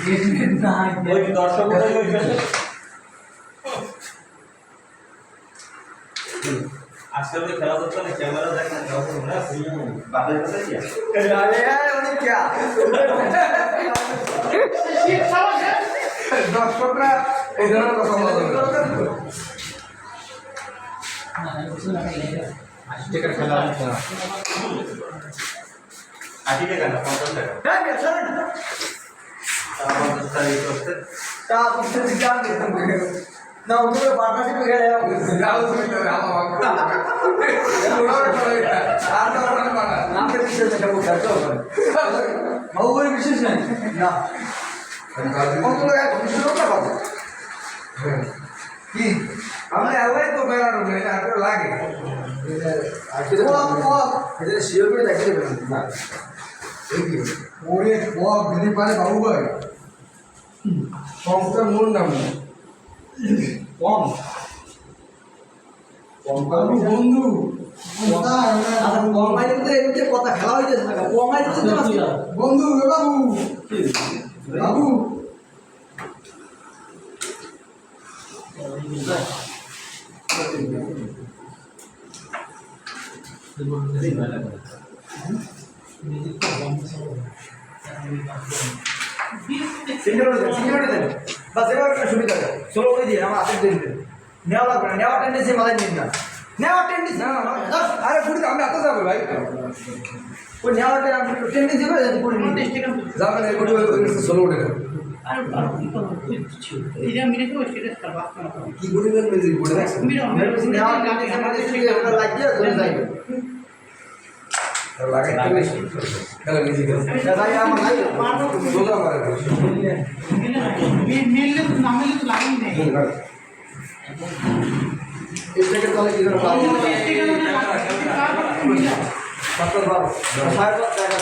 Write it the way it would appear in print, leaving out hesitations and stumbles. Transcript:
ওই দর্শক আজকে তো খেলা করতে না ক্যামেরা দেখ না বাপের কথা কি দর্শকরা এই ধরনের কথা বলবে খেলা 80 টাকা না 50 টাকা না ওগুলো পার্টনারশিপ গেলে যাও তুমি তো আমাকে বিশেষ একটা বুঝতে বাবুর বিশেষ নাই না কি আমরা এলাই তো বেড়ানো লাগে শিওর করে দেখে দেবেন না ওরে বক দিতে পারে বাবু ভাই সংস্থার মূল নাম কম বন্ধু কথা খেলা হইতেছে না বন্ধু বাবু বাবু সুবিধা ষোলো করে দিয়ে আমার হাতের দিন নেওয়া লাগবে না নেওয়া টেন্ডেন্সি মাথায় নিন না নেওয়া টেন্ডেন্সি না আরে পুরি আমি এত যাবে ভাই ওই নেওয়া টেন্ডেন্সি করে যাবেন এই কোটি ষোলো উঠে কি বলবেন মিউজিক বলে নেওয়া টেন্ডেন্সি লাগিয়ে ধরে যাইবে লাগে খেলা মিউজিক যাই আমার নাই সোজা করে মিললে তো না মিললে তো লাইন নেই এটাকে তাহলে কি করে পাবো কত বার 60 টাকা